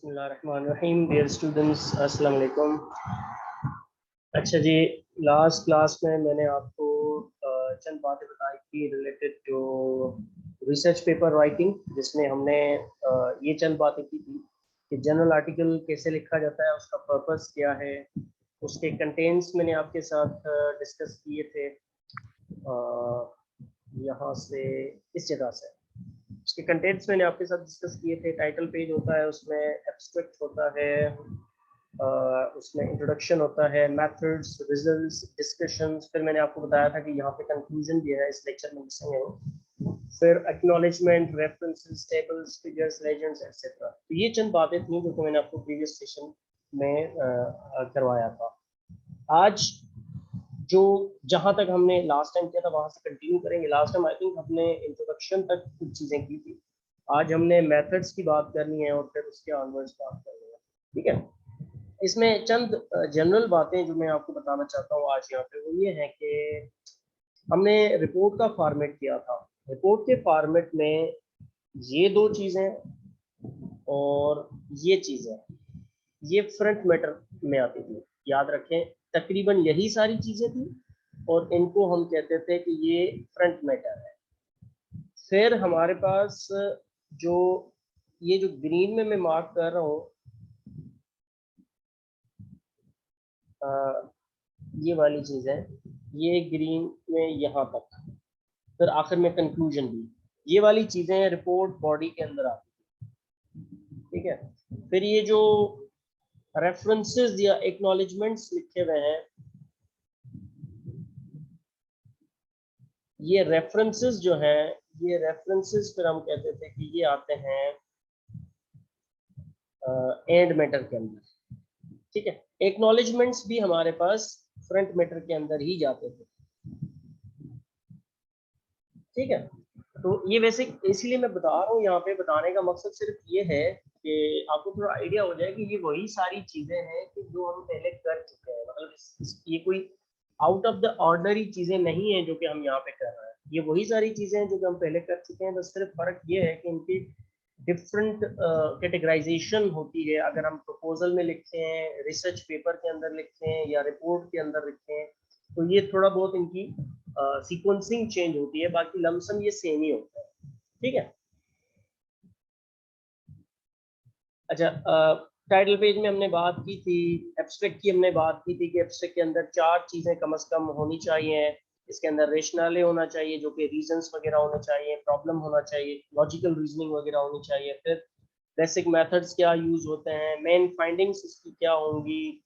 बिस्मिल्लाहिर्रहमानिर्रहीम। Dear students, अस्सलाम वालेकुम। अच्छा जी, लास्ट क्लास में मैंने आपको चंद बातें बताई थी related to research paper writing, जिसमें हमने ये चंद बातें की थी कि जनरल आर्टिकल कैसे लिखा जाता है, उसका पर्पस क्या है, उसके कंटेंट्स मैंने आपके साथ डिस्कस किए थे यहाँ से, इस जगह से। उसके कंटेंट्स मैंने आपके साथ डिस्कस किए थे। टाइटल पेज होता है, उसमें एब्स्ट्रैक्ट होता है, उसमें इंट्रोडक्शन होता है, मेथड्स, रिजल्ट्स, डिस्कशंस। फिर मैंने आपको बताया था कि यहाँ पे कंक्लूजन भी है, इस लेक्चर में लिखेंगे वो। फिर acknowledgement, references, tables, figures, legends etcetera. तो ये चंद बातें थी जो मैंने आपको प्रीवियस सेशन में करवाया था। आज जो जहां तक हमने लास्ट टाइम किया था वहां से कंटिन्यू करेंगे। लास्ट टाइम आई थिंक हमने इंट्रोडक्शन तक कुछ चीजें की थी। आज हमने मेथड्स की बात करनी है और फिर उसके ऑनवर्ड्स बात करनी है। ठीक है, इसमें चंद जनरल बातें जो मैं आपको बताना चाहता हूँ आज यहाँ पे, वो ये है कि हमने रिपोर्ट का फॉर्मेट किया था। रिपोर्ट के फॉर्मेट में ये दो चीजें और ये चीजें, ये फ्रंट मैटर में आती थी। याद रखें, तकरीबन यही सारी चीजें थी और इनको हम कहते थे कि ये फ्रंट मैटर है। फिर हमारे पास जो ये जो ग्रीन में मैं मार्क कर रहा हूँ, ये वाली चीज है, ये ग्रीन में यहाँ तक, फिर आखिर में कंक्लूजन भी, ये वाली चीजें रिपोर्ट बॉडी के अंदर आती। ठीक है, फिर ये जो रेफरेंसेस या एक्नॉलेजमेंट्स लिखे हुए हैं, ये रेफरेंसेस जो है, ये रेफरेंसेस फिर हम कहते थे कि ये आते हैं एंड मैटर के अंदर। ठीक है, एक्नॉलेजमेंट्स भी हमारे पास फ्रंट मैटर के अंदर ही जाते थे। ठीक है, तो ये वैसे इसलिए मैं बता रहा हूँ, यहाँ पे बताने का मकसद सिर्फ ये है कि आपको थोड़ा आइडिया हो जाए कि ये वही सारी चीजें हैं कि जो हम पहले कर चुके हैं। मतलब ये कोई आउट ऑफ द ऑर्डनरी चीजें नहीं है जो कि हम यहाँ पे कर रहे हैं। ये वही सारी चीजें हैं जो कि हम पहले कर चुके हैं, बस सिर्फ फर्क ये है कि इनकी डिफरेंट कैटेगराइजेशन होती है। अगर हम प्रपोजल में लिखते हैं, रिसर्च पेपर के अंदर लिखते हैं या रिपोर्ट के अंदर लिखते हैं, तो ये थोड़ा बहुत इनकी सीक्वेंसिंग चेंज होती है, बाकी लमसम ये सेम ही होता है। ठीक है, अच्छा, टाइटल पेज में हमने बात की थी एब्स्ट्रैक्ट की। हमने बात की थी कि एब्स्ट्रैक्ट के अंदर चार चीजें कम से कम होनी चाहिए। इसके अंदर रेशनले होना चाहिए, जो कि रीजंस वगैरह होने चाहिए, प्रॉब्लम होना चाहिए, लॉजिकल रीजनिंग वगैरह होनी चाहिए, फिर बेसिक मेथड्स क्या यूज होते हैं, मेन फाइंडिंग्स इसकी क्या होंगी,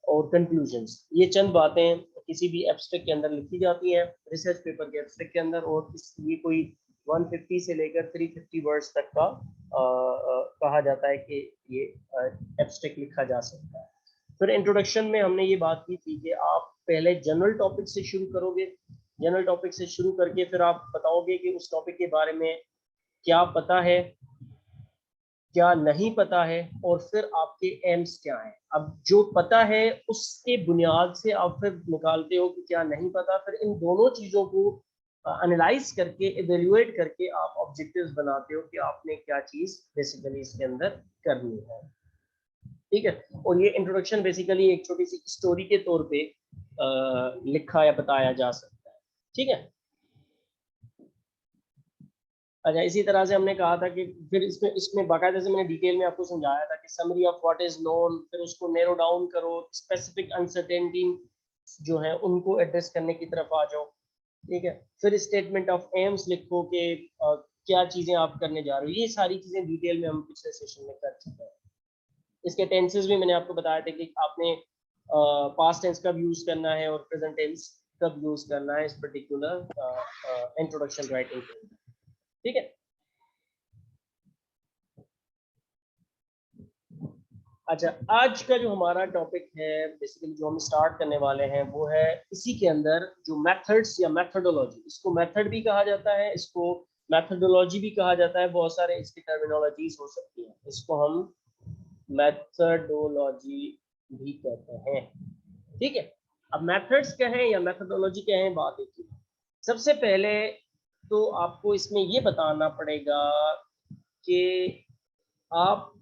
और कंक्लूजन्स। ये चंद बातें किसी भी एब्स्ट्रैक्ट के अंदर लिखी जाती हैं, रिसर्च पेपर के एब्स्ट्रैक्ट के अंदर। और ये कोई 150 से लेकर 350 वर्ड्स तक का कहा जाता है कि ये एब्स्ट्रैक्ट लिखा जा सकता है। फिर इंट्रोडक्शन में हमने ये बात की थी कि आप पहले जनरल टॉपिक से शुरू करोगे। जनरल टॉपिक से शुरू करके फिर आप बताओगे कि उस टॉपिक के बारे में क्या पता है, क्या नहीं पता है, और फिर आपके एम्स क्या हैं। अब जो पता है उसके बुनियाद से आप फिर निकालते हो कि क्या नहीं पता। फिर इन दोनों चीज़ों को एनालाइज करके, इवेल्युएट करके आप ऑब्जेक्टिव्स बनाते हो कि आपने क्या चीज़ बेसिकली इसके अंदर करनी है। ठीक है, और ये इंट्रोडक्शन बेसिकली एक छोटी सी स्टोरी के तौर पे लिखा या बताया जा सकता है। ठीक है, अच्छा, इसी तरह से हमने कहा था कि फिर इसमें इसमें बाकायदा से मैंने डिटेल में आपको समझाया था कि summary of what is known, फिर उसको नैरो डाउन करो, स्पेसिफिक अनसर्टेनिटी जो है उनको एड्रेस करने की तरफ आ जाओ। ठीक है, फिर स्टेटमेंट ऑफ एम्स लिखो कि क्या चीजें आप करने जा रहे हो। ये सारी चीजें डिटेल में हम पिछले सेशन में कर चुके हैं। इसके टेंसेस भी मैंने आपको बताया था कि आपने पास्ट टेंस कब यूज करना है और प्रेजेंट टेंस कब यूज करना है इस पर्टिकुलर इंट्रोडक्शन राइटिंग के अंदर। ठीक है, अच्छा, आज का जो हमारा टॉपिक है, बेसिकली जो हम स्टार्ट करने वाले हैं, वो है इसी के अंदर जो मेथड्स या मेथडोलॉजी। इसको मेथड भी कहा जाता है, इसको मेथडोलॉजी भी कहा जाता है, बहुत सारे इसकी टर्मिनोलॉजीज हो सकती हैं। इसको हम मेथडोलॉजी भी कहते हैं। ठीक है, अब मेथड्स क्या है या मेथडोलॉजी क्या है, बात एक ही। सबसे पहले तो आपको इसमें ये बताना पड़ेगा कि आप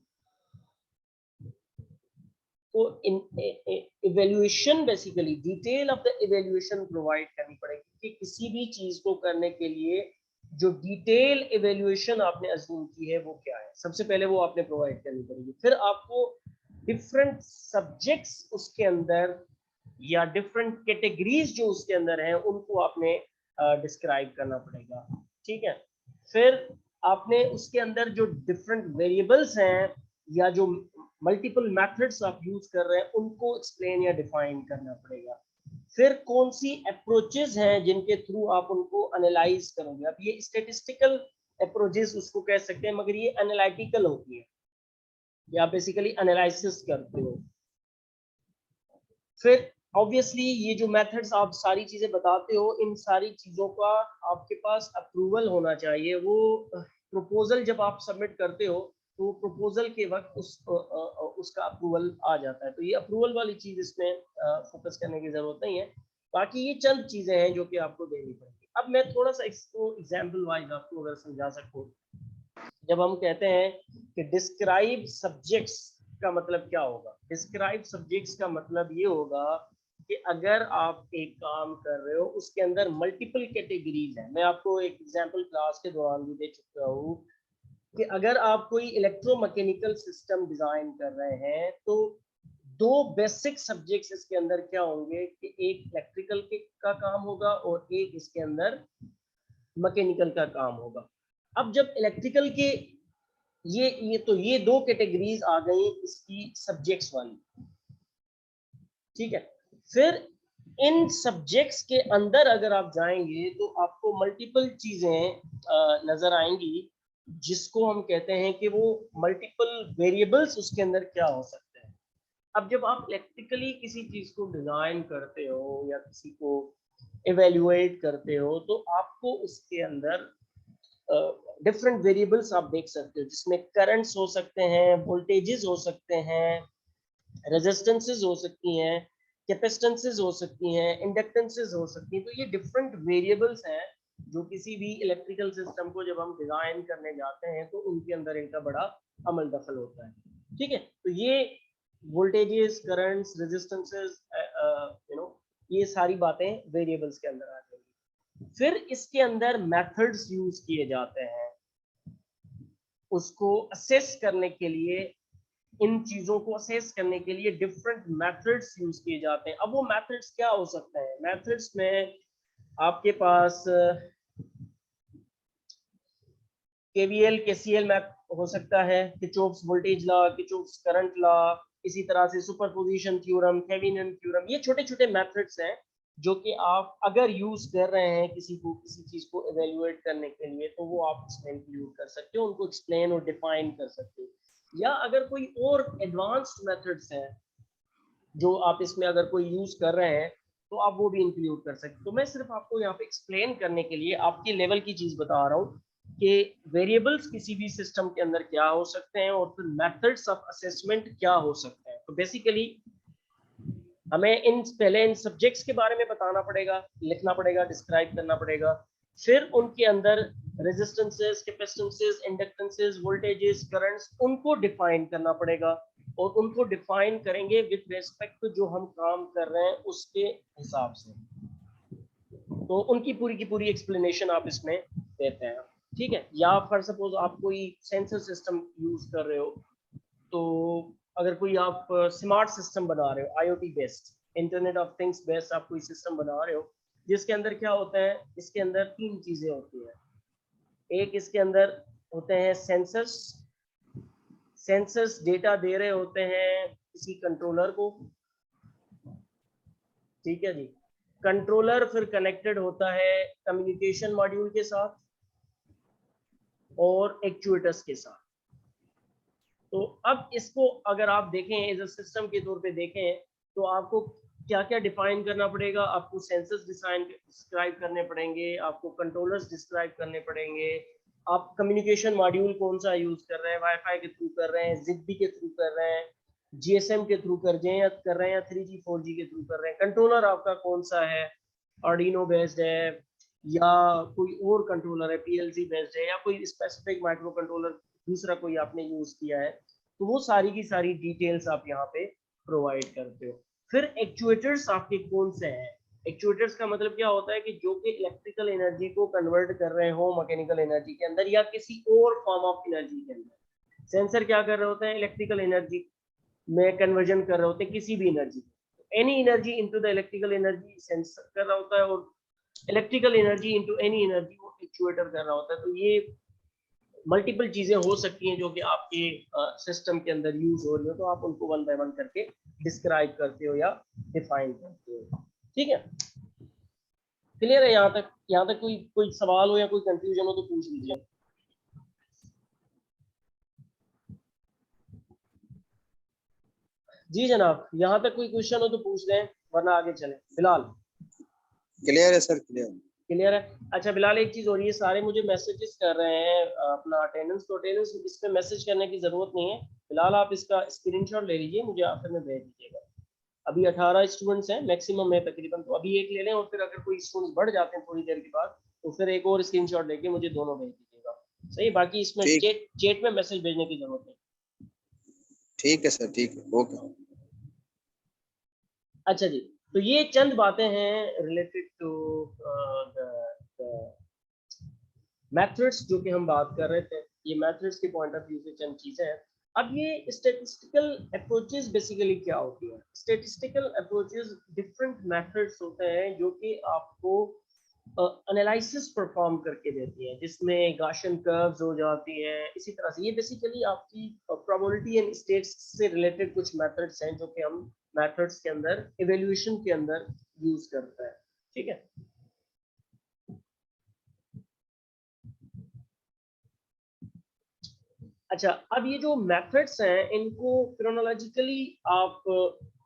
को evaluation, basically detail of the evaluation provide करनी पड़ेगी कि किसी भी चीज को करने के लिए जो डिटेल इवेल्युएशन आपने अज्यूम की है वो क्या है, सबसे पहले वो आपने प्रोवाइड करनी पड़ेगी। फिर आपको डिफरेंट सब्जेक्ट्स उसके अंदर या डिफरेंट कैटेगरीज जो उसके अंदर हैं उनको आपने डिस्क्राइब करना पड़ेगा, ठीक है। फिर आपने उसके अंदर जो डिफरेंट वेरिएबल्स हैं या जो मल्टीपल मेथड्स आप यूज कर रहे हैं उनको एक्सप्लेन या डिफाइन करना पड़ेगा। फिर कौन सी अप्रोचेस हैं जिनके थ्रू आप उनको एनालाइज करोगे। अब ये स्टैटिस्टिकल अप्रोचेस उसको कह सकते हैं, मगर ये एनालिटिकल होती है, या बेसिकली एनालिसिस करते हो। फिर ऑब्वियसली ये जो मेथड्स आप सारी चीजें बताते हो, इन सारी चीजों का आपके पास अप्रूवल होना चाहिए। वो प्रपोजल जब आप सबमिट करते हो तो प्रपोजल के वक्त उसका अप्रूवल आ जाता है। तो ये अप्रूवल वाली चीज इसमें फोकस करने की जरूरत नहीं है। बाकी ये चंद चीजें हैं जो कि आपको देनी पड़ेगी। अब मैं थोड़ा सा इसको एग्जाम्पल वाइज आपको अगर समझा सकूं, जब हम कहते हैं कि डिस्क्राइब सब्जेक्ट्स का मतलब क्या होगा। डिस्क्राइब सब्जेक्ट्स का मतलब ये होगा कि अगर आप एक काम कर रहे हो उसके अंदर मल्टीपल कैटेगरीज हैं। मैं आपको एक एग्जांपल क्लास के दौरान भी दे चुका हूँ कि अगर आप कोई इलेक्ट्रोमैकेनिकल सिस्टम डिजाइन कर रहे हैं तो दो बेसिक सब्जेक्ट्स इसके अंदर क्या होंगे कि एक इलेक्ट्रिकल का काम होगा और एक इसके अंदर मैकेनिकल का काम होगा। अब जब इलेक्ट्रिकल के ये दो कैटेगरीज आ गई इसकी सब्जेक्ट्स वाली, ठीक है। फिर इन सब्जेक्ट्स के अंदर अगर आप जाएंगे तो आपको मल्टीपल चीजें नजर आएंगी जिसको हम कहते हैं कि वो मल्टीपल वेरिएबल्स उसके अंदर क्या हो सकते हैं। अब जब आप इलेक्ट्रिकली किसी चीज को डिजाइन करते हो या किसी को इवेल्युएट करते हो तो आपको उसके अंदर डिफरेंट वेरिएबल्स आप देख सकते हो, जिसमें करंट्स हो सकते हैं, वोल्टेजेस हो सकते हैं, रेजिस्टेंसेस हो सकती हैं, कैपेसिटेंसेस हो सकती हैं, इंडक्टेंसेस हो सकती हैं। तो ये डिफरेंट वेरिएबल्स हैं जो किसी भी इलेक्ट्रिकल सिस्टम को जब हम डिजाइन करने जाते हैं तो उनके अंदर इनका बड़ा अमल दखल होता है, ठीक है। तो ये वोल्टेजेस, करंट्स, रेजिस्टेंसेस, ये सारी बातें वेरिएबल्स के अंदर आ जाएंगी। फिर इसके अंदर मेथड्स यूज किए जाते हैं उसको असेस करने के लिए। इन चीजों को असेस करने के लिए डिफरेंट मेथड्स यूज किए जाते हैं। अब वो मेथड्स क्या हो सकते हैं। मेथड्स में आपके पास केवीएल केसीएल मैथ हो सकता है, Kirchhoff's voltage law, Kirchhoff's current law, इसी तरह से सुपरपोजिशन थ्योरम, थेवेनिन थ्योरम। ये छोटे छोटे मेथड्स हैं जो कि आप अगर यूज कर रहे हैं किसी चीज को इवेल्युएट करने के लिए तो वो आप इसमें इंक्लूड कर सकते हो, उनको एक्सप्लेन और डिफाइन कर सकते हो। या अगर कोई और एडवांस्ड मेथड्स हैं जो आप इसमें अगर कोई यूज कर रहे हैं तो आप वो भी इंक्लूड कर सकते हैं। तो मैं सिर्फ आपको यहाँ पे एक्सप्लेन करने के लिए आपके लेवल की चीज बता रहा हूँ कि वेरिएबल्स किसी भी सिस्टम के अंदर क्या हो सकते हैं और फिर मेथड्स ऑफ असेसमेंट क्या हो सकते हैं। तो बेसिकली हमें पहले इन सब्जेक्ट्स के बारे में बताना पड़ेगा, लिखना पड़ेगा, डिस्क्राइब करना पड़ेगा। फिर उनके अंदर रेजिस्टेंसेस, कैपेसिटेंसेस, इंडक्टेंसेस, वोल्टेजेस, करंट्स, उनको डिफाइन करना पड़ेगा। और उनको डिफाइन करेंगे विद रेस्पेक्ट टू जो हम काम कर रहे हैं उसके हिसाब से। तो उनकी पूरी की पूरी एक्सप्लेनेशन आप इसमें देते हैं, ठीक है। या फॉर सपोज आप कोई सेंसर सिस्टम यूज कर रहे हो, तो अगर कोई आप स्मार्ट सिस्टम बना रहे हो, IoT based, internet of things based आप कोई सिस्टम बना रहे हो, जिसके अंदर क्या होता है, इसके अंदर तीन चीजें होती हैं। एक इसके अंदर होते हैं सेंसर्स। सेंसर्स डेटा दे रहे होते हैं किसी कंट्रोलर को, ठीक है जी। कंट्रोलर फिर कनेक्टेड होता है कम्युनिकेशन मॉड्यूल के साथ और एक्चुएटर्स के साथ। तो अब इसको अगर आप देखें एज अ सिस्टम के तौर पे देखें तो आपको क्या क्या डिफाइन करना पड़ेगा। आपको सेंसर्स डिस्क्राइब करने पड़ेंगे, आपको कंट्रोलर्स डिस्क्राइब करने पड़ेंगे, आप कम्युनिकेशन मॉड्यूल कौन सा यूज कर रहे हैं, वाईफाई के थ्रू कर रहे हैं, जिगबी के थ्रू कर रहे हैं, जीएसएम के थ्रू कर रहे हैं या 3G 4G के थ्रू कर रहे हैं, कंट्रोलर आपका कौन सा है, आर्डिनो बेस्ड है या कोई और कंट्रोलर है, पीएलसी बेस्ड है या कोई स्पेसिफिक माइक्रो कंट्रोलर दूसरा कोई आपने यूज किया है। तो वो सारी की सारी डिटेल्स आप यहाँ पे प्रोवाइड करते हो। फिर एक्चुएटर्स आपके कौन से हैं? एक्चुएटर्स का मतलब क्या होता है कि जो कि इलेक्ट्रिकल एनर्जी को कन्वर्ट कर रहे हो मैकेनिकल एनर्जी के अंदर या किसी और फॉर्म ऑफ एनर्जी के अंदर। सेंसर क्या कर रहे होते हैं? इलेक्ट्रिकल एनर्जी में कन्वर्जन कर रहे होते हैं किसी भी energy, any energy into the electrical energy sensor कर रहा होता है, और electrical energy into any energy वो एक्चुएटर कर रहा होता है। तो ये मल्टीपल चीजें हो सकती हैं जो कि आपके सिस्टम के अंदर यूज हो रही हो, तो आप उनको वन बाय वन करके डिस्क्राइब करते हो या डिफाइन करते हो। ठीक है, क्लियर है यहाँ तक? यहाँ तक कोई कोई सवाल हो या कोई कंफ्यूजन हो तो पूछ लीजिए। जी जनाब, यहाँ तक कोई क्वेश्चन हो तो पूछ लें वरना आगे चले। बिलाल क्लियर है सर, क्लियर। क्लियर है? अच्छा बिलाल, एक चीज हो रही है, सारे मुझे मैसेजेस कर रहे हैं अपना अटेंडेंस, तो अटेंडेंस इस पे मैसेज करने की जरूरत नहीं है। फिलहाल आप इसका स्क्रीनशॉट ले लीजिए, मुझे आखिर में भेज दीजिएगा। अभी 18 स्टूडेंट्स हैं मैक्सिमम है तकरीबन, तो अभी एक ले लें, और फिर अगर कोई स्टूडेंट्स बढ़ जाते हैं थोड़ी देर के बाद तो फिर एक और स्क्रीनशॉट लेके मुझे दोनों भेज दीजिएगा। सही, बाकी इसमें चैट में मैसेज भेजने की जरूरत नहीं। ठीक है सर, ठीक है, ओके। अच्छा जी, तो ये चंद बातें हैं रिलेटेड टू मेथड्स जो कि हम बात कर रहे थे। ये मेथड्स के पॉइंट ऑफ व्यू से चंद चीजें हैं। अब ये स्टैटिस्टिकल अप्रोचेस बेसिकली क्या होती है? स्टैटिस्टिकल अप्रोचेस डिफरेंट मेथड्स होते हैं जो कि आपको एनालिसिस परफॉर्म करके देती है, जिसमें गाशन कर्व्स हो जाती हैं। इसी तरह से ये बेसिकली आपकी प्रोबेबिलिटी एंड स्टेट्स से रिलेटेड कुछ मेथड्स हैं जो कि हम मेथड्स के अंदर इवैल्यूएशन के अंदर यूज करते हैं। ठीक है, अच्छा, अब ये जो मेथड्स हैं इनको क्रोनोलॉजिकली आप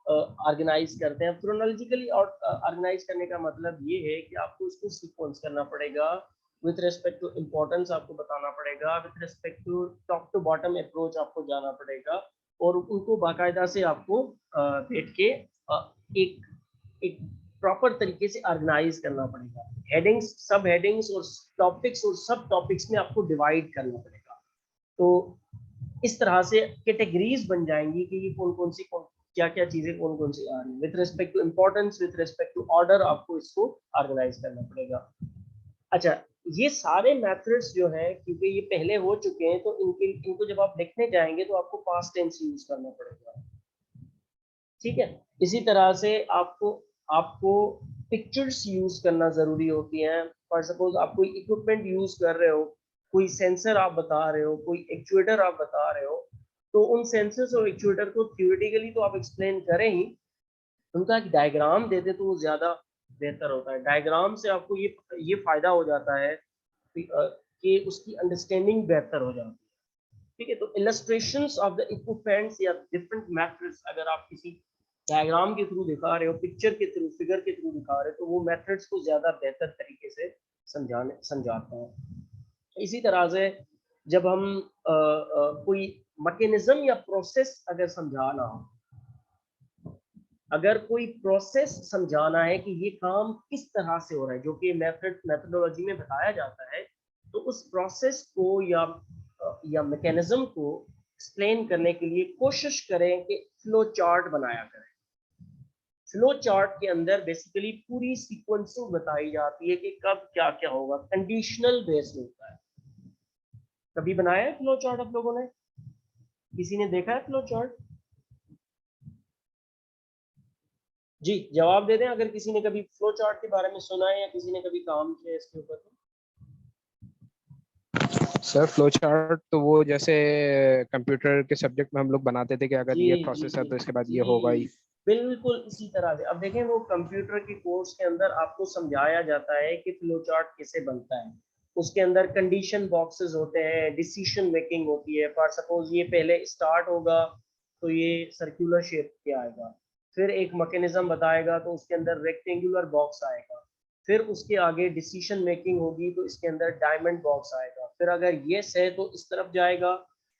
ऑर्गेनाइज करते हैं। क्रोनोलॉजिकली ऑर्गेनाइज करने का मतलब ये है कि आपको इसको सीक्वेंस करना पड़ेगा, विथ रिस्पेक्ट टू इम्पोर्टेंस आपको बताना पड़ेगा, with respect to top to bottom approach आपको जाना पड़ेगा, और उनको बाकायदा से आपको बैठ के एक एक प्रॉपर तरीके से ऑर्गेनाइज करना पड़ेगा। हेडिंग्स, सब हेडिंग्स और टॉपिक्स और सब टॉपिक्स में आपको डिवाइड करना पड़ेगा। तो इस तरह से कैटेगरीज बन जाएंगी कि ये कौन कौन सी क्या क्या चीजें कौन कौन सी आ रही है, with respect to importance, with respect to order आपको इसको ऑर्गेनाइज करना पड़ेगा। अच्छा, ये सारे मेथड्स जो हैं क्योंकि ये पहले हो चुके हैं, तो इनको जब आप लिखने जाएंगे तो आपको पास्ट टेंस यूज करना पड़ेगा। ठीक है, इसी तरह से आपको आपको पिक्चर्स यूज करना जरूरी होती हैं। फॉर सपोज आप कोई इक्विपमेंट यूज कर रहे हो, कोई सेंसर आप बता रहे हो, कोई एक्चुएटर आप बता रहे हो, तो उन सेंसर्स और एक्चुएटर को थियोरेटिकली तो आप एक्सप्लेन करें ही, उनका एक डायग्राम दे दे तो वो ज्यादा बेहतर होता है। डायग्राम से आपको ये फायदा हो जाता है कि उसकी अंडरस्टैंडिंग बेहतर हो जाती है। ठीक है, तो इलस्ट्रेशंस ऑफ द इक्विपमेंट्स या डिफरेंट मेथड्स अगर आप किसी डायग्राम के थ्रू दिखा रहे हो, पिक्चर के थ्रू, फिगर के थ्रू दिखा रहे हो, तो वो मेथड्स को ज्यादा बेहतर तरीके से समझाता है। इसी तरह से जब हम कोई मैकेनिज्म या प्रोसेस अगर समझाना हो, अगर कोई प्रोसेस समझाना है कि ये काम किस तरह से हो रहा है, जो कि मेथडोलॉजी में बताया जाता है, तो उस प्रोसेस को या मैकेनिज्म को एक्सप्लेन करने के लिए कोशिश करें कि फ्लो चार्ट बनाया करें। फ्लो चार्ट के अंदर बेसिकली पूरी सीक्वेंसिंग बताई जाती है कि कब क्या क्या होगा, कंडीशनल बेस्ड होता है। कभी बनाया है फ्लो चार्ट आप लोगों ने? किसी ने देखा है फ्लो चार्ट? जी जवाब दे दें अगर किसी ने कभी फ्लो चार्ट के बारे में सुना है या किसी ने कभी काम किया इसके ऊपर। तो सर फ्लो चार्ट तो वो जैसे कंप्यूटर के सब्जेक्ट में हम लोग बनाते थे कि अगर जी ये जी प्रोसेस है जी तो इसके बाद जी, ये होगा ही। बिल्कुल इसी तरह से। अब देखें, वो कंप्यूटर के कोर्स के अंदर आपको समझाया जाता है कि फ्लो चार्ट कैसे बनता है। उसके अंदर कंडीशन बॉक्सेस होते हैं, डिसीजन मेकिंग होती है। फॉर सपोज ये पहले स्टार्ट होगा तो ये सर्कुलर शेप के आएगा, फिर एक मैकेनिज्म बताएगा तो उसके अंदर रेक्टेंगुलर बॉक्स आएगा, फिर उसके आगे डिसीजन मेकिंग होगी तो इसके अंदर डायमंड बॉक्स आएगा, फिर अगर येस है तो इस तरफ जाएगा,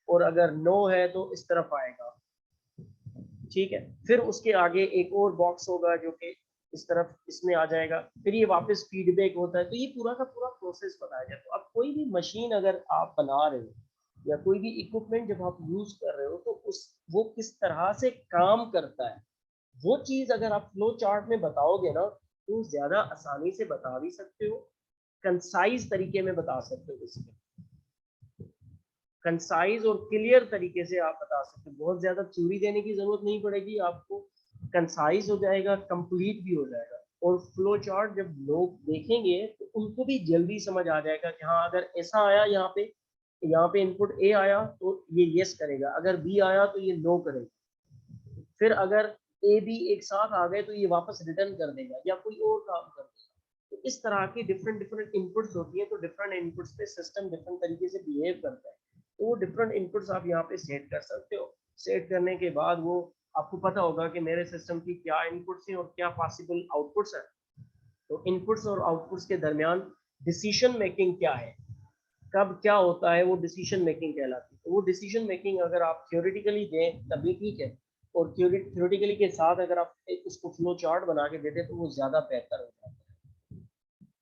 और अगर नो है तो इस तरफ आएगा। ठीक है, फिर उसके आगे एक और बॉक्स होगा जो कि इस तरफ इसमें आ जाएगा, फिर ये वापस फीडबैक होता है। तो ये पूरा का पूरा प्रोसेस बताया जाए। तो अब कोई भी मशीन अगर आप बना रहे हो या कोई भी इक्विपमेंट जब आप यूज कर रहे हो तो उस वो किस तरह से काम करता है, वो चीज अगर आप फ्लो चार्ट में बताओगे ना तो ज्यादा आसानी से बता भी सकते हो, कंसाइज तरीके में बता सकते हो, बेसिकली कंसाइज और क्लियर तरीके से आप बता सकते हो। बहुत ज्यादा थ्योरी देने की जरूरत नहीं पड़ेगी आपको, कंसाइज हो जाएगा, कंप्लीट भी हो जाएगा। और फ्लो चार्ट जब लोग देखेंगे तो उनको भी जल्दी समझ आ जाएगा कि हाँ अगर ऐसा आया यहाँ पे इनपुट ए आया तो ये यस करेगा, अगर बी आया तो ये नो करेगा, फिर अगर ए बी एक साथ आ गए तो ये वापस रिटर्न कर देगा या कोई और काम कर देगा। तो इस तरह की डिफरेंट डिफरेंट इनपुट्स होती है, तो डिफरेंट इनपुट्स पे सिस्टम डिफरेंट तरीके से बिहेव करता है। तो वो डिफरेंट इनपुट्स आप यहाँ पे सेट कर सकते हो। सेट करने के बाद वो आपको पता होगा कि मेरे सिस्टम की क्या इनपुट्स हैं और क्या पॉसिबल आउटपुट्स हैं। तो इनपुट्स और आउटपुट्स के दरमियान डिसीजन मेकिंग क्या है, कब क्या होता है, वो डिसीजन मेकिंग कहलाती है। तो वो डिसीजन मेकिंग अगर आप थ्योरेटिकली दें तभी ठीक है, और थ्योरेटिकली के साथ अगर आप उसको फ्लो चार्ट बना के देते तो वो ज़्यादा बेहतर हो जाता है।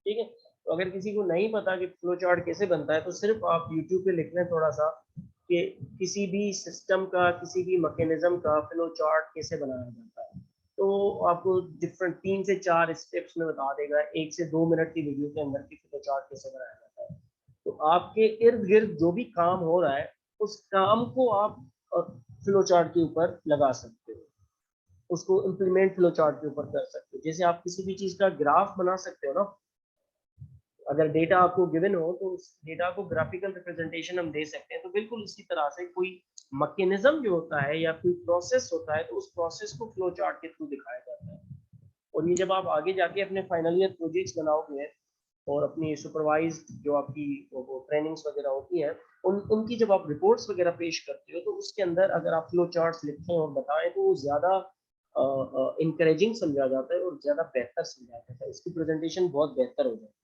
ठीक है, तो अगर किसी को नहीं पता कि फ्लो चार्ट कैसे बनता है तो सिर्फ आप यूट्यूब पे लिख लें थोड़ा सा कि किसी भी सिस्टम का, किसी भी मैकेनिज्म का फ्लो चार्ट कैसे बनाया जाता है, तो आपको डिफरेंट 3 से 4 स्टेप्स में बता देगा, 1 से 2 मिनट की वीडियो के अंदर कि फ्लो चार्ट कैसे बनाया जाता है। तो आपके इर्द गिर्द जो भी काम हो रहा है उस काम को आप फ्लो चार्ट के ऊपर लगा सकते हो, उसको इम्प्लीमेंट फ्लो चार्ट के ऊपर कर सकते हो। जैसे आप किसी भी चीज का ग्राफ बना सकते हो ना, अगर डेटा आपको गिवन हो तो उस डेटा को ग्राफिकल रिप्रेजेंटेशन हम दे सकते हैं, तो बिल्कुल इसी तरह से कोई मैकेनिज्म जो होता है या कोई प्रोसेस होता है तो उस प्रोसेस को फ्लो चार्ट के थ्रू दिखाया जाता है। और ये जब आप आगे जाके अपने फाइनल ईयर प्रोजेक्ट्स बनाओगे और अपनी सुपरवाइज जो आपकी वो ट्रेनिंग्स वगैरह होती हैं उनकी जब आप रिपोर्ट्स वगैरह पेश करते हो तो उसके अंदर अगर आप फ्लो चार्ट्स लिखें और बताएं तो वो ज़्यादा इंकरेजिंग समझा जाता है और ज़्यादा बेहतर समझा जाता है, इसकी प्रेजेंटेशन बहुत बेहतर हो जाती है।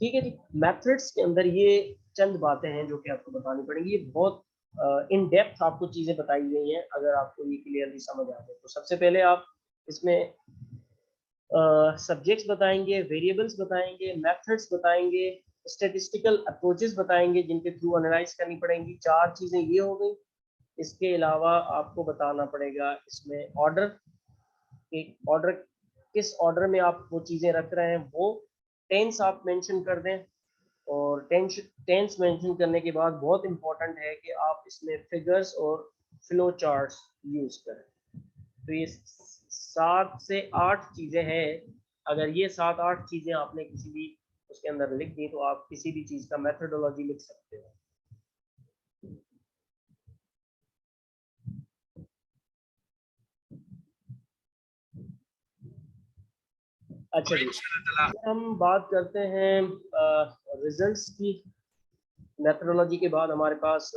ठीक है जी, मेथड्स के अंदर ये चंद बातें हैं जो कि आपको बतानी पड़ेंगी। ये बहुत इन डेप्थ आपको चीज़ें बताई गई हैं, अगर आपको ये क्लियरली समझ आ जाए तो सबसे पहले आप इसमें सब्जेक्ट्स बताएंगे, वेरिएबल्स बताएंगे, मेथड्स बताएंगे, स्टैटिस्टिकल अप्रोचेस बताएंगे जिनके थ्रू एनालाइज करनी पड़ेंगी। 4 चीज़ें ये हो गई। इसके अलावा आपको बताना पड़ेगा इसमें ऑर्डर, एक ऑर्डर किस ऑर्डर में आप वो चीज़ें रख रहे हैं, वो टेंस आप मेंशन कर दें। और टेंस मेंशन करने के बाद बहुत इंपॉर्टेंट है कि आप इसमें फिगर्स और फ्लो चार्ट्स यूज करें। तो ये 7 से 8 चीज़ें हैं। अगर ये 7-8 चीज़ें आपने किसी भी उसके अंदर लिख दी तो आप किसी भी चीज़ का मेथोडोलॉजी लिख सकते हो। अच्छा जी, हम बात करते हैं रिजल्ट्स की। मेथोडोलॉजी के बाद हमारे पास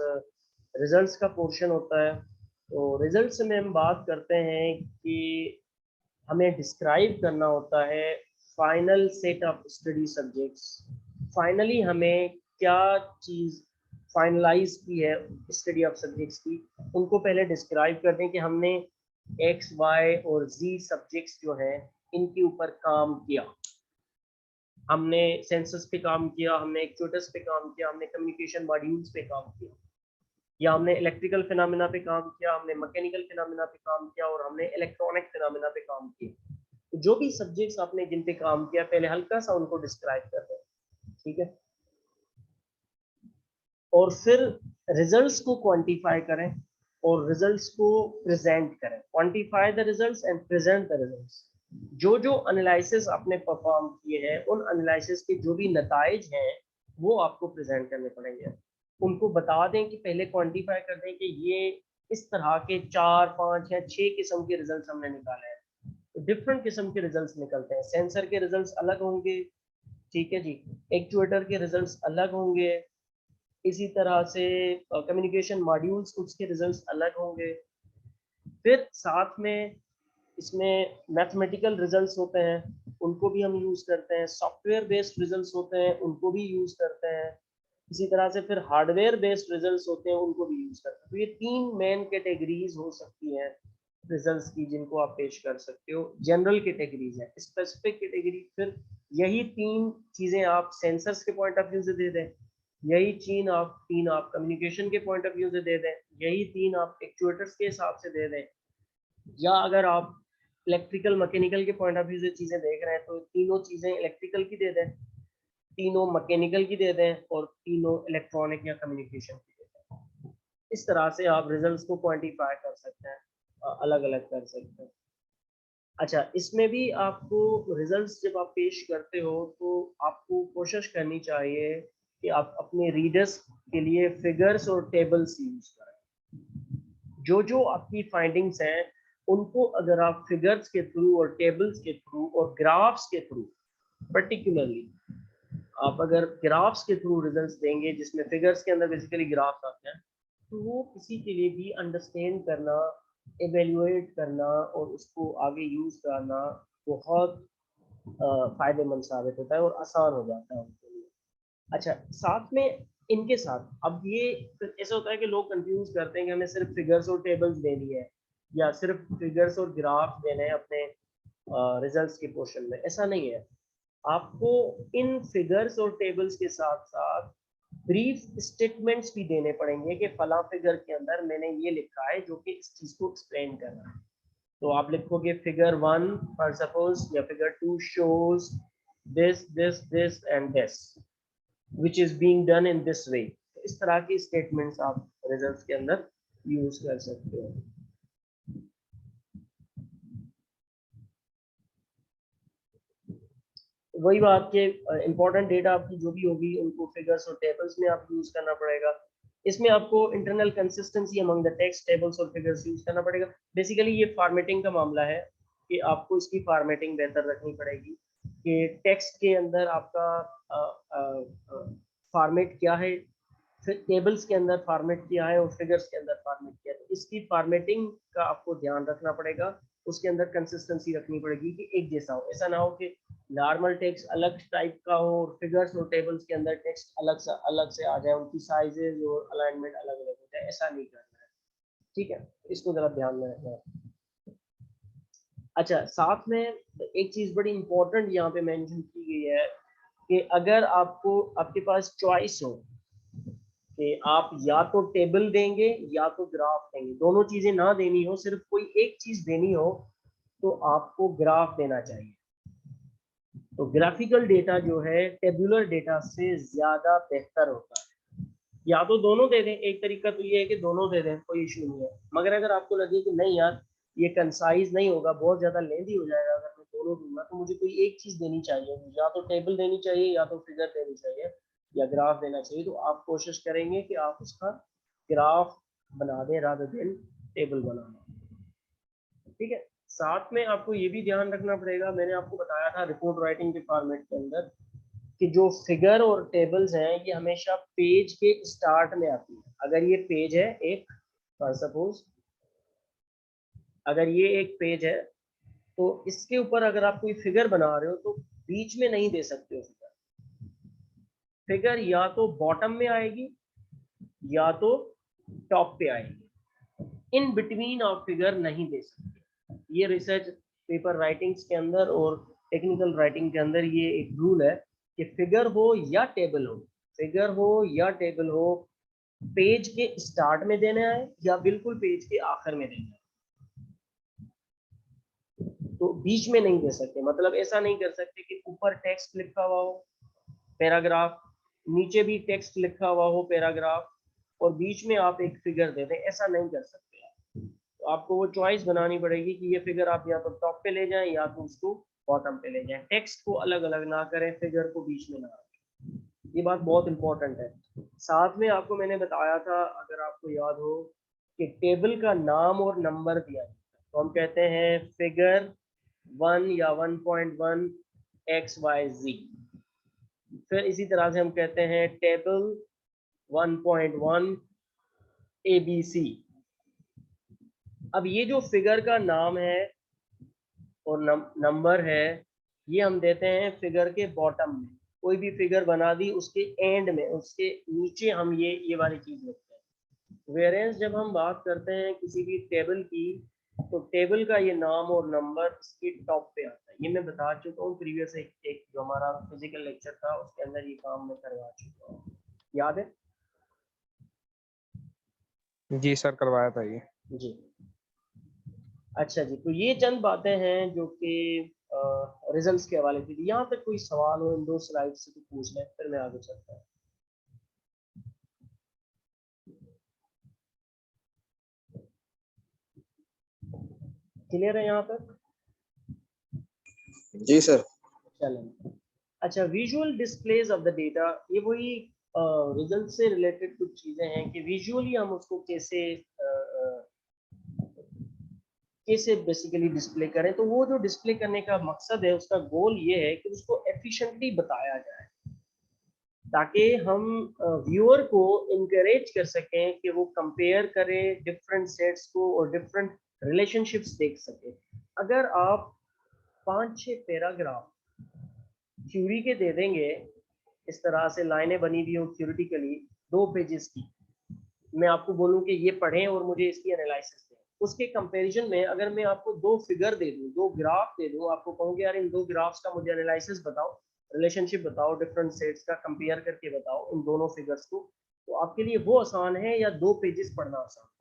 रिजल्ट्स का पोर्शन होता है। तो रिजल्ट्स में हम बात करते हैं कि हमें डिस्क्राइब करना होता है final set of study subjects. Finally हमें क्या चीज़ फाइनलाइज की है स्टडी ऑफ सब्जेक्ट्स की, उनको पहले डिस्क्राइब कर दें कि हमने एक्स वाई और जी सब्जेक्ट्स जो हैं इनके ऊपर काम किया। हमने सेंसस पे काम किया, हमने एक्चुएटर्स पे काम किया, हमने कम्युनिकेशन मॉड्यूल्स पे काम किया, या हमने इलेक्ट्रिकल फिनोमेना पे काम किया, हमने मैकेनिकल फिनोमेना पे काम किया और हमने इलेक्ट्रॉनिक फिनोमेना पे काम किया। तो जो भी सब्जेक्ट्स आपने जिन पे काम किया पहले हल्का सा उनको डिस्क्राइब कर दें, ठीक है। और फिर रिजल्ट्स को क्वांटिफाई करें और रिजल्ट्स को प्रेजेंट करें। Quantify the results and present the results. जो जो एनालिसिस आपने परफॉर्म किए हैं उन एनालिसिस के जो भी नताइज हैं वो आपको प्रेजेंट करने पड़ेंगे। उनको बता दें कि पहले क्वांटिफाई कर दें कि ये इस तरह के 4, 5 या 6 किस्म के रिजल्ट्स हमने निकाले हैं। तो डिफरेंट किस्म के रिजल्ट्स निकलते हैं। सेंसर के रिजल्ट्स अलग होंगे, ठीक है जी, एक्चुएटर के रिजल्ट्स अलग होंगे, इसी तरह से कम्युनिकेशन मॉड्यूल्स उसके रिजल्ट्स अलग होंगे। फिर साथ में इसमें मैथमेटिकल रिजल्ट्स होते हैं, उनको भी हम यूज़ करते हैं। सॉफ्टवेयर बेस्ड रिजल्ट्स होते हैं, उनको भी यूज़ करते हैं। इसी तरह से फिर हार्डवेयर बेस्ड रिजल्ट्स होते हैं, उनको भी यूज़ करते हैं। तो ये 3 मेन कैटेगरीज हो सकती हैं रिजल्ट्स की जिनको आप पेश कर सकते हो। जनरल कैटेगरीज है, स्पेसिफिक कैटेगरी फिर यही तीन चीज़ें आप सेंसर्स के पॉइंट ऑफ व्यू से दे दें, यही तीन आप कम्युनिकेशन के पॉइंट ऑफ व्यू से दे दें, यही तीन आप एक्चुएटर्स के हिसाब से दे दें, या अगर आप इलेक्ट्रिकल मैकेनिकल के पॉइंट ऑफ व्यू से चीज़ें देख रहे हैं तो तीनों चीज़ें इलेक्ट्रिकल की दे दें, तीनों मैकेनिकल की दे दें और तीनों इलेक्ट्रॉनिक या कम्युनिकेशन की दे दें। इस तरह से आप रिजल्ट्स को क्वांटिफाई कर सकते हैं, अलग अलग कर सकते हैं। अच्छा, इसमें भी आपको रिजल्ट्स जब आप पेश करते हो तो आपको कोशिश करनी चाहिए कि आप अपने रीडर्स के लिए फिगर्स और टेबल्स यूज करें। जो जो आपकी फाइंडिंग्स हैं उनको अगर आप फिगर्स के थ्रू और टेबल्स के थ्रू और ग्राफ्स के थ्रू, पर्टिकुलरली आप अगर ग्राफ्स के थ्रू रिजल्ट्स देंगे जिसमें फिगर्स के अंदर बेसिकली ग्राफ्स आते हैं, तो वो किसी के लिए भी अंडरस्टैंड करना, एवेल्युएट करना और उसको आगे यूज करना बहुत फायदेमंद साबित होता है और आसान हो जाता है उनके लिए। अच्छा, साथ में इनके साथ अब ये ऐसा होता है कि लोग कंफ्यूज करते हैं कि हमें सिर्फ फिगर्स और टेबल्स देनी है या सिर्फ फिगर्स और ग्राफ देने हैं अपने रिजल्ट्स के पोर्शन में। ऐसा नहीं है, आपको इन फिगर्स और टेबल्स के साथ साथ ब्रीफ स्टेटमेंट्स भी देने पड़ेंगे कि फला फिगर के अंदर मैंने ये लिखा है जो कि इस चीज को एक्सप्लेन कर रहा है। तो आप लिखोगे फिगर 1 फॉर सपोज या figure 2 shows this and this which is being done in this way. इस तरह की स्टेटमेंट्स आप रिजल्ट्स के अंदर यूज कर सकते हो। वही बात के इंपॉर्टेंट डेटा आपकी जो भी होगी उनको फिगर्स और टेबल्स में आप यूज करना पड़ेगा। इसमें आपको internal consistency among the text, tables और फिगर्स यूज करना पड़ेगा। बेसिकली ये फॉर्मेटिंग का मामला है कि आपको इसकी फॉर्मेटिंग बेहतर रखनी पड़ेगी कि टेक्स्ट के अंदर आपका फॉर्मेट क्या है, फिर टेबल्स के अंदर फॉर्मेट क्या है और फिगर्स के अंदर फॉर्मेट क्या है। इसकी फॉर्मेटिंग का आपको ध्यान रखना पड़ेगा, उसके अंदर कंसिस्टेंसी रखनी पड़ेगी कि एक जैसा हो। ऐसा ना हो कि नॉर्मल टेक्स्ट अलग टाइप का हो और फिगर्स और टेबल्स के अंदर टेक्स्ट अलग से आ जाए, उनकी साइजेज और अलाइनमेंट अलग अलग हो जाए। ऐसा नहीं करना है, ठीक है, इसको जरा ध्यान में रखना है। अच्छा, साथ में एक चीज बड़ी इंपॉर्टेंट यहाँ पे मेंशन की गई है कि अगर आपको आपके पास चॉइस हो कि आप या तो टेबल देंगे या तो ग्राफ देंगे, दोनों चीजें ना देनी हो, सिर्फ कोई एक चीज देनी हो, तो आपको ग्राफ देना चाहिए। तो ग्राफिकल डेटा जो है टेबुलर डेटा से ज्यादा बेहतर होता है। या तो दोनों दे दें, एक तरीका तो ये है कि दोनों दे दें, कोई इशू नहीं है। मगर अगर आपको लगे कि नहीं यार ये कंसाइज नहीं होगा, बहुत ज्यादा लेंदी हो जाएगा अगर मैं दोनों दूंगा, तो मुझे कोई एक चीज देनी चाहिए, या तो टेबल देनी चाहिए या तो फिगर देनी चाहिए या ग्राफ देना चाहिए। तो आप कोशिश करेंगे कि आप उसका ग्राफ बना दें रादर देन टेबल बनाना, ठीक है। साथ में आपको ये भी ध्यान रखना पड़ेगा, मैंने आपको बताया था रिपोर्ट राइटिंग के फॉर्मेट के अंदर कि जो फिगर और टेबल्स हैं ये हमेशा पेज के स्टार्ट में आती है। अगर ये पेज है एक, फॉर सपोज अगर ये एक पेज है तो इसके ऊपर अगर आप कोई फिगर बना रहे हो तो बीच में नहीं दे सकते हो फिगर। फिगर या तो बॉटम में आएगी या तो टॉप पे आएगी, इन बिटवीन आप फिगर नहीं दे सकते। ये रिसर्च पेपर राइटिंग्स के अंदर और टेक्निकल राइटिंग के अंदर ये एक रूल है कि फिगर हो या टेबल हो, फिगर हो या टेबल हो, पेज के स्टार्ट में देना है या बिल्कुल पेज के आखिर में देना है, तो बीच में नहीं दे सकते। मतलब ऐसा नहीं कर सकते कि ऊपर टेक्स्ट लिखा हुआ हो पैराग्राफ, नीचे भी टेक्स्ट लिखा हुआ हो पैराग्राफ और बीच में आप एक फिगर दे दें, ऐसा नहीं कर सकते। तो आपको वो चॉइस बनानी पड़ेगी कि ये फिगर आप या तो टॉप पे ले जाएं या तो उसको बॉटम पे ले जाएं। टेक्स्ट को अलग अलग ना करें, फिगर को बीच में ना रखें, ये बात बहुत इंपॉर्टेंट है। साथ में आपको मैंने बताया था, अगर आपको याद हो, कि टेबल का नाम और नंबर दिया है तो हम कहते हैं फिगर 1 या 1.1 XYZ। फिर इसी तरह से हम कहते हैं टेबल 1.1 ABC। अब ये जो फिगर का नाम है और नंबर है ये हम देते हैं फिगर के बॉटम में। कोई भी फिगर बना दी उसके एंड में, उसके नीचे हम ये वाली चीज लिखते हैं। वेरेंस जब हम बात करते हैं किसी भी टेबल की तो टेबल का ये नाम और नंबर इसके टॉप पे आता है। ये मैं बता चुका हूँ प्रीवियस एक जो हमारा फिजिकल लेक्चर था उसके अंदर ये काम मैं करवा चुका हूँ, याद है? जी सर, करवाया था ये। जी। अच्छा जी, तो ये चंद बातें हैं जो कि रिजल्ट्स के हवाले से। यहाँ तक कोई सवाल हो इन दो स्लाइड से तो पूछ लें, फिर मैं आगे चलता हूँ। क्लियर है यहाँ तक? जी सर। चलें। अच्छा, visual displays of the data, ये वही रिजल्ट से रिलेटेड कुछ चीजें हैं कि विजुअली हम उसको कैसे कैसे बेसिकली डिस्प्ले करें। तो वो जो डिस्प्ले करने का मकसद है, उसका गोल ये है कि उसको एफिशिएंटली बताया जाए, ताकि हम व्यूअर को इनकरेज कर सकें कि वो कंपेयर करे डिफरेंट सेट्स को और डिफरेंट रिलेशनशिप्स देख सके। अगर आप 5-6 पैराग्राफ थ्योरी के दे देंगे, इस तरह से लाइनें बनी हुई हो थ्योरेटिकली 2 पेजेस की, मैं आपको बोलूं कि ये पढ़ें और मुझे इसकी एनालिसिस दें, उसके कंपैरिजन में अगर मैं आपको 2 फिगर दे दूं, 2 ग्राफ दे दूं, आपको कहूंगे यार इन 2 ग्राफ्स का मुझे एनालिसिस बताओ, रिलेशनशिप बताओ, डिफरेंट सेट्स का कंपेयर करके बताओ इन दोनों फिगर्स को, तो आपके लिए वो आसान है या 2 पेजेस पढ़ना आसान है?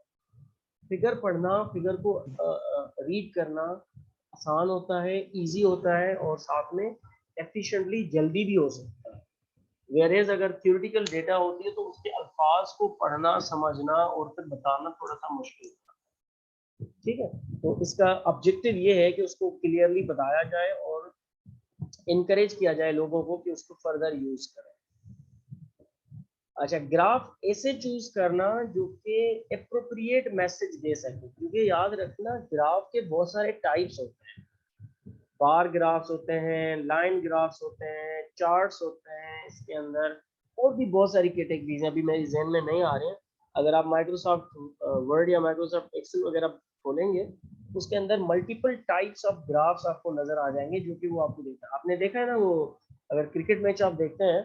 फिगर पढ़ना, फिगर को रीड करना आसान होता है, इजी होता है और साथ में एफिशिएंटली जल्दी भी हो सकता है। वेरेज अगर थ्योरेटिकल डेटा होती है तो उसके अल्फाज को पढ़ना, समझना और फिर बताना थोड़ा सा मुश्किल होता है। ठीक है, तो इसका ऑब्जेक्टिव ये है कि उसको क्लियरली बताया जाए और इनकरेज किया जाए लोगों को कि उसको फर्दर यूज करें। अच्छा, ग्राफ ऐसे चूज करना जो कि एप्रोप्रिएट मैसेज दे सके, क्योंकि याद रखना ग्राफ के बहुत सारे टाइप्स होते हैं। बार ग्राफ्स होते हैं, लाइन ग्राफ्स होते हैं, चार्ट्स होते हैं इसके अंदर, और भी बहुत सारी कैटेगरीज हैं, अभी मेरे जहन में नहीं आ रहे हैं। अगर आप माइक्रोसॉफ्ट वर्ड या माइक्रोसॉफ्ट एक्सेल वगैरह खोलेंगे तो उसके अंदर मल्टीपल टाइप्स ऑफ ग्राफ्स आपको नजर आ जाएंगे, जो कि वो आपको देता है। आपने देखा है ना, वो अगर क्रिकेट मैच आप देखते हैं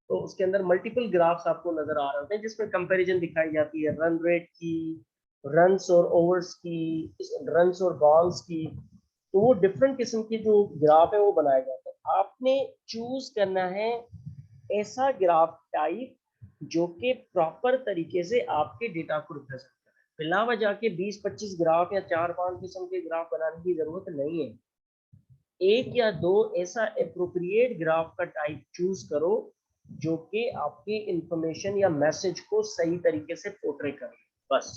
तो उसके अंदर मल्टीपल ग्राफ्स आपको नजर आ रहे होते हैं, जिसमें कंपैरिजन दिखाई जाती है रन रेट की, रन्स और ओवर्स की, रन्स और बॉल्स की। तो वो डिफरेंट किस्म की जो ग्राफ है वो बनाया जाता है। आपने चूज करना है ऐसा ग्राफ टाइप जो कि प्रॉपर तरीके से आपके डेटा को रिप्रेजेंट करे। बिला वजह के 20-25 ग्राफ या 4-5 किस्म के ग्राफ बनाने की जरूरत नहीं है। एक या दो ऐसा एप्रोप्रिएट ग्राफ का टाइप चूज करो जो कि आपकी इंफॉर्मेशन या मैसेज को सही तरीके से पोर्ट्रे करे, बस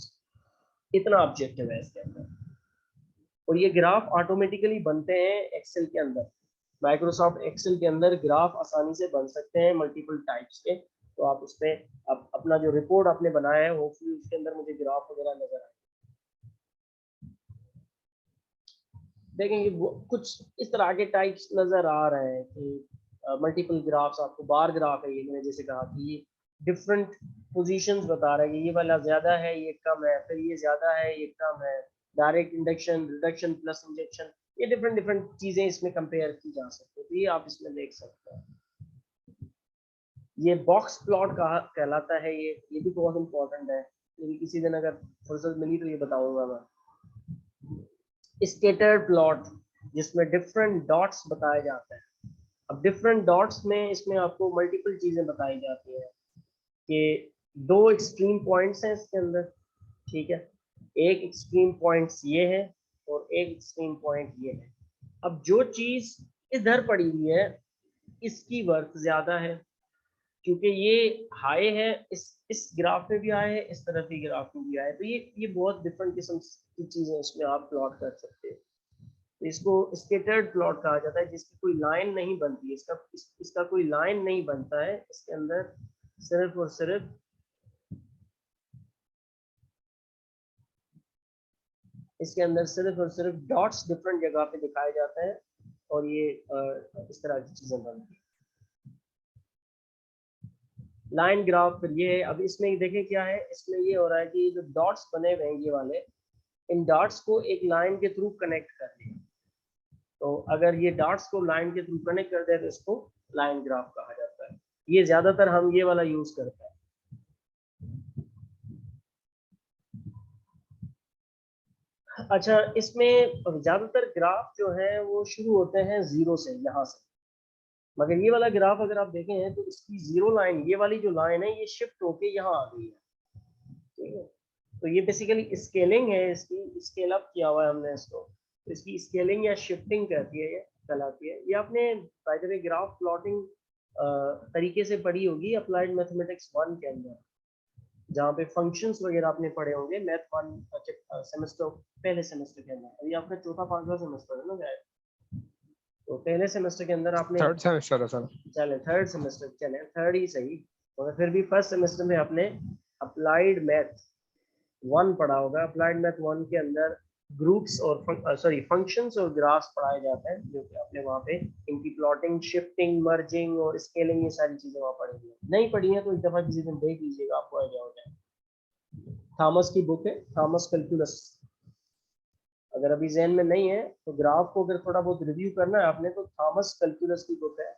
इतना ऑब्जेक्टिव है इसके अंदर। और ये ग्राफ ऑटोमेटिकली बनते हैं एक्सेल के अंदर। माइक्रोसॉफ्ट एक्सेल के अंदर ग्राफ आसानी से बन सकते हैं मल्टीपल टाइप्स के। तो आप उस पर अपना जो रिपोर्ट आपने बनाया है, होपफुली उसके अंदर मुझे ग्राफ वगैरह नजर आए, देखेंगे कुछ इस तरह के टाइप्स नजर आ रहे हैं कि मल्टीपल ग्राफ्स। आपको बार ग्राफ है, ये मैंने जैसे कहा कि ये डिफरेंट पोजीशंस बता रहा है कि ये वाला ज्यादा है, ये कम है, फिर ये ज्यादा है, ये कम है, direct induction, reduction plus injection, ये डिफरेंट डिफरेंट चीजें इसमें कंपेयर की जा सकती है। तो ये आप इसमें देख सकते हैं। ये बॉक्स प्लॉट कहा कहलाता है, ये भी बहुत इंपॉर्टेंट है, लेकिन किसी दिन अगर फुर्सत मिली तो ये बताऊंगा मैं। स्कैटर प्लॉट, जिसमें डिफरेंट डॉट्स बताए जाते हैं। अब डिफरेंट डॉट्स में इसमें आपको मल्टीपल चीजें बताई जाती हैं कि 2 एक्सट्रीम पॉइंट्स हैं इसके अंदर, ठीक है, एक एक्सट्रीम पॉइंट्स ये है और एक एक्सट्रीम पॉइंट ये है। अब जो चीज इधर पड़ी हुई है इसकी वर्थ ज्यादा है, क्योंकि ये हाई है, इस ग्राफ में भी हाई है, इस तरफ भी ग्राफ में भी हाई है। तो ये बहुत डिफरेंट किस्म की चीजें इसमें आप प्लॉट कर सकते हैं। तो इसको स्कैटर्ड प्लॉट कहा जाता है, जिसकी कोई लाइन नहीं बनती है, इसका कोई लाइन नहीं बनता है, इसके अंदर सिर्फ और सिर्फ डॉट्स डिफरेंट जगह पे दिखाए जाते हैं और ये इस तरह की चीजें बनती है। लाइन ग्राफ फिर ये है। अब इसमें देखें क्या है, इसमें ये हो रहा है कि जो डॉट्स बने हुए हैं ये वाले, इन डॉट्स को एक लाइन के थ्रू कनेक्ट कर दिया। तो अगर ये डॉट्स को लाइन के थ्रू कनेक्ट कर दे तो इसको लाइन ग्राफ कहा जाता है। ये ज्यादातर हम ये वाला यूज करते हैं। अच्छा, इसमें ज़्यादातर ग्राफ जो है वो शुरू होते हैं ज़ीरो से, यहाँ से। मगर ये वाला ग्राफ अगर आप देखें तो इसकी ज़ीरो लाइन, ये वाली जो लाइन है, ये शिफ्ट होके यहाँ आ गई है। ठीक है, तो ये बेसिकली स्केलिंग है, इसकी स्केल अप किया हुआ है हमने इसको, तो इसकी स्केलिंग या शिफ्टिंग कहती है, ये कहलाती है। ये आपने by the way graph plotting तरीके से पढ़ी होगी अप्लाइड मैथमेटिक्स 1 के अंदर, जहाँ पे फंक्शंस वगैरह आपने पढ़े होंगे मैथ 1 सेमेस्टर, पहले सेमेस्टर के अंदर। अभी आपका चौथा पांचवा सेमेस्टर है ना शायद, तो पहले सेमेस्टर के अंदर आपने, थर्ड सेमेस्टर है सर। चले थर्ड सेमेस्टर, चले थर्ड ही सही, मगर फिर भी फर्स्ट सेमेस्टर में आपने अप्लाइड मैथ 1 पढ़ा होगा। अप्लाइड मैथ 1 के अंदर ग्रुप्स और सॉरी फंक्शंस और ग्राफ्स पढ़ाए जाते हैं, जो कि आपने वहाँ पे इनकी प्लॉटिंग, शिफ्टिंग, मर्जिंग और स्केलिंग, ये सारी चीजें वहाँ पढ़ी हुई हैं। नहीं पढ़ी है तो एक दफा किसी दिन देख लीजिएगा, आपको आइडिया हो जाए। थॉमस की बुक है, थॉमस कैलकुलस। अगर अभी जहन में नहीं है तो ग्राफ को अगर थोड़ा बहुत रिव्यू करना है आपने, तो थॉमस कैलकुलस की बुक है,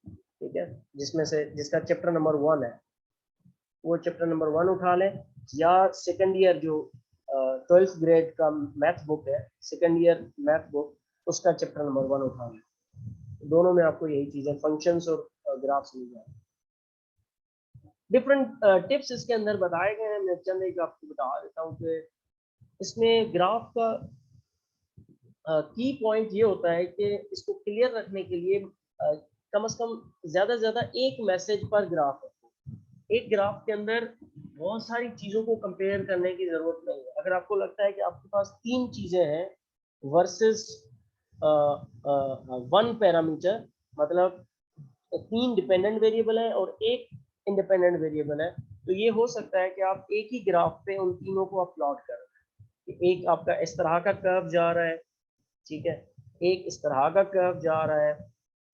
ठीक है, जिसमें से जिसका चैप्टर नंबर 1 है, वो चैप्टर नंबर 1 उठा लें, या सेकंड ईयर जो 12th ग्रेड का मैथ बुक है, सेकंड ईयर मैथ बुक, उसका चैप्टर नंबर 1 उठा लें। दोनों में आपको यही चीजें, फंक्शंस और ग्राफ्स मिल जाए। डिफरेंट टिप्स इसके अंदर बताए गए हैं, मैं चंद एक आपको बता देता हूँ कि इसमें ग्राफ का की पॉइंट ये होता है कि इसको क्लियर रखने के लिए कम से कम ज्यादा एक मैसेज पर ग्राफ रखो। एक ग्राफ के अंदर बहुत सारी चीजों को कंपेयर करने की जरूरत नहीं है। अगर आपको लगता है कि आपके पास 3 चीजें हैं वर्सेस 1 पैरामीटर, मतलब 3 डिपेंडेंट वेरिएबल है और एक इंडिपेंडेंट वेरिएबल है, तो ये हो सकता है कि आप एक ही ग्राफ पे उन तीनों को आप प्लॉट करें। एक आपका इस तरह का कर्व जा रहा है, ठीक है, एक इस तरह का कर्व जा रहा है,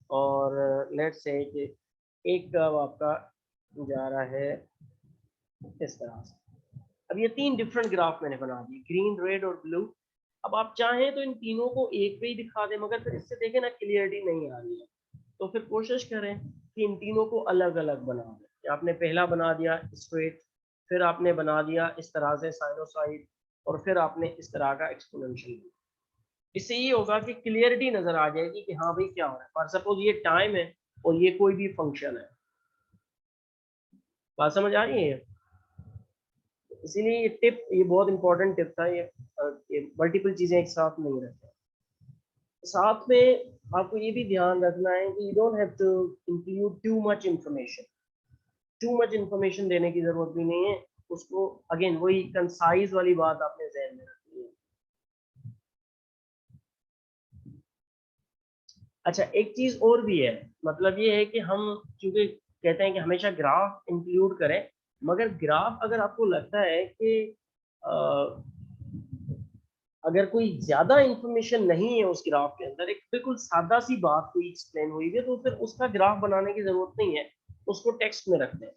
और लेट्स से कि एक कर्व आपका जा रहा है इस तरह से। अब ये 3 डिफरेंट ग्राफ मैंने बना दिए, ग्रीन, रेड और ब्लू। अब आप चाहें तो इन तीनों को एक पे ही दिखा दें, मगर फिर इससे देखें ना क्लियरिटी नहीं आ रही है, तो फिर कोशिश करें कि इन तीनों को अलग अलग बना दें। आपने पहला बना दिया स्ट्रेट, फिर आपने बना दिया इस तरह से साइनोसाइड, और फिर आपने इस तरह का एक्सपोनेंशियल। इससे ये होगा कि क्लियरिटी नजर आ जाएगी कि हाँ भाई क्या हो रहा है। फॉर सपोज ये टाइम है और ये कोई भी फंक्शन है, बात समझ आ रही है? इसीलिए ये टिप, ये बहुत इंपॉर्टेंट टिप था, ये मल्टीपल चीजें एक साथ नहीं रखते। साथ में आपको ये भी ध्यान रखना है कि you don't have to include too much information. Too much information देने की जरूरत भी नहीं है उसको। अगेन वही कंसाइज वाली बात आपने ध्यान में रखनी है। अच्छा, एक चीज और भी है, मतलब ये है कि हम क्योंकि कहते हैं कि हमेशा ग्राफ इंक्लूड करें, मगर ग्राफ अगर आपको लगता है कि अगर कोई ज्यादा इंफॉर्मेशन नहीं है उस ग्राफ के अंदर, एक बिल्कुल सादा सी बात कोई एक्सप्लेन हुई है, तो फिर उसका ग्राफ बनाने की जरूरत नहीं है, उसको टेक्स्ट में रखते हैं।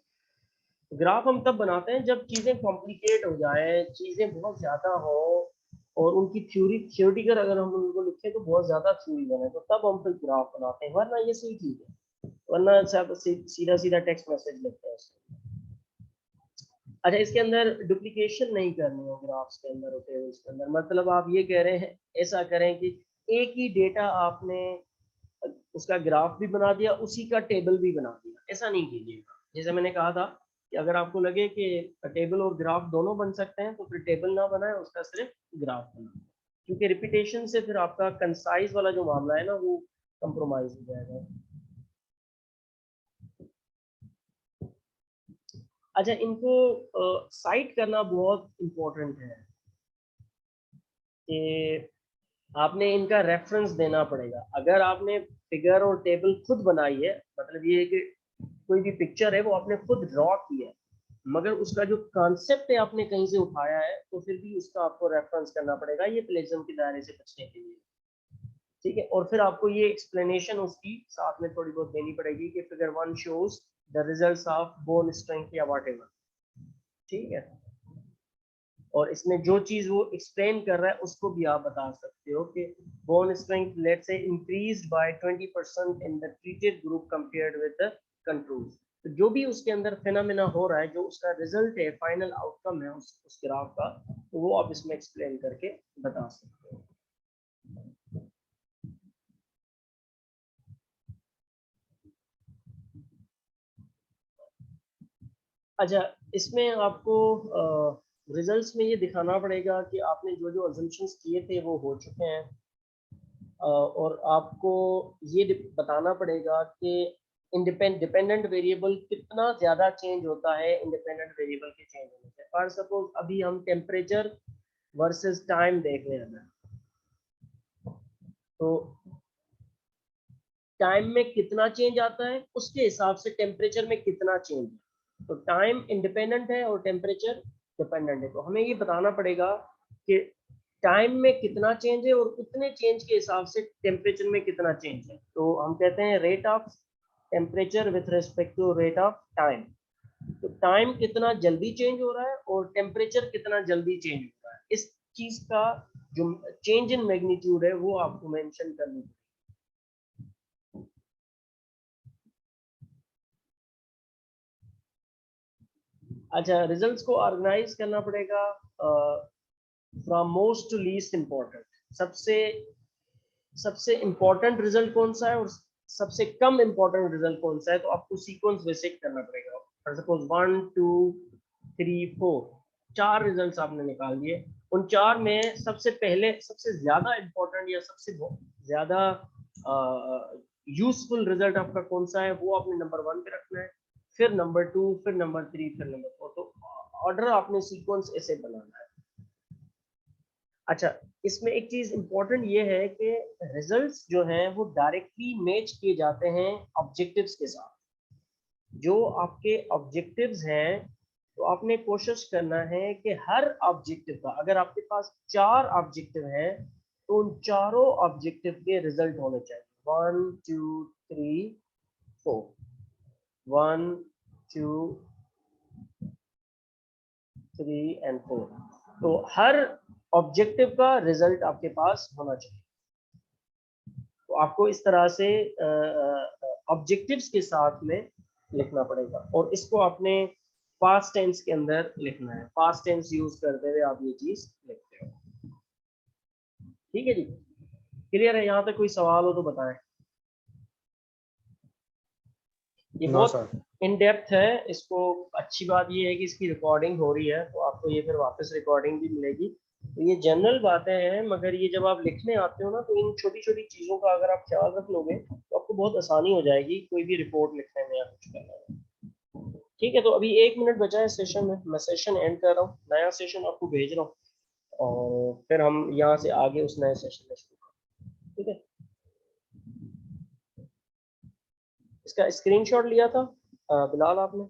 ग्राफ हम तब बनाते हैं जब चीजें कॉम्प्लिकेट हो जाए, चीजें बहुत ज्यादा हो, और उनकी थ्योरिटिकल अगर हम उनको लिखें तो बहुत ज्यादा थ्योरी बने, तो तब हम फिर ग्राफ बनाते हैं, वरना ये सही चीज है, वरना सीधा सीधा टेक्स्ट मैसेज लिखते हैं उसमें। अच्छा, इसके अंदर डुप्लीकेशन नहीं करनी है ग्राफ्स के अंदर और टेबल्स के अंदर। मतलब आप ये कह रहे हैं, ऐसा करें कि एक ही डेटा आपने उसका ग्राफ भी बना दिया, उसी का टेबल भी बना दिया, ऐसा नहीं कीजिएगा। जैसे मैंने कहा था कि अगर आपको लगे कि टेबल और ग्राफ दोनों बन सकते हैं, तो फिर टेबल ना बनाए, उसका सिर्फ ग्राफ बनाए, क्योंकि रिपीटेशन से फिर आपका कंसाइज वाला जो मामला है ना, वो कंप्रोमाइज हो जाएगा। अच्छा, इनको साइट करना बहुत इम्पोर्टेंट है कि आपने इनका रेफरेंस देना पड़ेगा। अगर आपने फिगर और टेबल खुद बनाई है, मतलब ये है कि कोई भी पिक्चर है वो आपने खुद ड्रॉ की है, मगर उसका जो कॉन्सेप्ट है आपने कहीं से उठाया है, तो फिर भी उसका आपको रेफरेंस करना पड़ेगा, ये प्लेजम के दायरे से बचने के लिए, ठीक है। और फिर आपको ये एक्सप्लेनेशन उसकी साथ में थोड़ी बहुत देनी पड़ेगी कि figure 1 shows the results of bone strength या व्हाटएवर, ठीक है। और इसमें जो चीज वो एक्सप्लेन कर रहा है उसको भी आप बता सकते हो कि bone strength let's say increased by 20% in the treated group compared with the control. तो जो भी उसके अंदर फिनोमेना हो रहा है, जो उसका रिजल्ट है, फाइनल आउटकम है उस ग्राफ का, तो वो आप इसमें एक्सप्लेन करके बता सकते हो। अच्छा, इसमें आपको रिजल्ट्स में ये दिखाना पड़ेगा कि आपने जो जो अजम्पशंस किए थे वो हो चुके हैं, और आपको ये बताना पड़ेगा कि डिपेंडेंट वेरिएबल कितना ज़्यादा चेंज होता है इंडिपेंडेंट वेरिएबल के चेंज होने से। फॉर सपोज अभी हम टेम्परेचर वर्सेस टाइम देख रहे हैं, तो टाइम में कितना चेंज आता है उसके हिसाब से टेम्परेचर में कितना चेंज है। तो टाइम इंडिपेंडेंट है और टेम्परेचर डिपेंडेंट है, तो हमें ये बताना पड़ेगा कि टाइम में कितना चेंज है और उतने चेंज के हिसाब से टेम्परेचर में कितना चेंज है। तो हम कहते हैं rate of temperature with respect to rate of time. तो टाइम कितना जल्दी चेंज हो रहा है और टेम्परेचर कितना जल्दी चेंज हो रहा है, इस चीज का जो चेंज इन मैग्नीट्यूड है वो आपको मेंशन करनी है। अच्छा, रिजल्ट्स को ऑर्गेनाइज करना पड़ेगा from most to least important. सबसे इम्पोर्टेंट रिजल्ट कौन सा है और सबसे कम इम्पोर्टेंट रिजल्ट कौन सा है, तो आपको सीक्वेंस बेसिक करना पड़ेगा। फॉर सपोज 1 2 3 4 4 रिजल्ट्स आपने निकाल दिए, उन 4 में सबसे पहले सबसे ज्यादा इम्पोर्टेंट या सबसे ज्यादा यूजफुल रिजल्ट आपका कौन सा है वो आपने नंबर 1 पे रखना है, फिर नंबर 2, फिर नंबर 3, फिर नंबर 4। तो ऑर्डर आपने सीक्वेंस ऐसे बनाना है। अच्छा, इसमें एक चीज इंपॉर्टेंट ये है कि रिजल्ट्स जो हैं वो डायरेक्टली मैच किए जाते हैं ऑब्जेक्टिव्स के साथ। जो आपके ऑब्जेक्टिव्स हैं तो आपने कोशिश करना है कि हर ऑब्जेक्टिव का, अगर आपके पास 4 ऑब्जेक्टिव हैं तो उन चारों ऑब्जेक्टिव के रिजल्ट होने चाहिए। 1 2 3 4, 1 2 3 एंड 4। तो हर ऑब्जेक्टिव का रिजल्ट आपके पास होना चाहिए। तो आपको इस तरह से ऑब्जेक्टिव्स के साथ में लिखना पड़ेगा और इसको आपने पास्ट टेंस के अंदर लिखना है। पास्ट टेंस यूज करते हुए आप ये चीज लिखते हो। ठीक है जी, क्लियर है? यहाँ तक कोई सवाल हो तो बताएं। ये बहुत इन डेप्थ है, इसको अच्छी बात ये है कि इसकी रिकॉर्डिंग हो रही है तो आपको ये फिर वापस रिकॉर्डिंग भी मिलेगी। तो ये जनरल बातें हैं, मगर ये जब आप लिखने आते हो ना तो इन छोटी छोटी चीजों का अगर आप ख्याल रख लोगे तो आपको बहुत आसानी हो जाएगी कोई भी रिपोर्ट लिखने में या कुछ करने में। ठीक है, तो अभी 1 मिनट बचा है सेशन में, मैं सेशन एंड कर रहा हूँ, नया सेशन आपको भेज रहा हूँ और फिर हम यहाँ से आगे उस नए सेशन में शुरू करें। ठीक है, इसका स्क्रीनशॉट लिया था बिलाल आपने?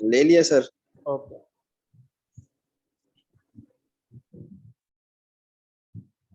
ले लिया सर। ओके।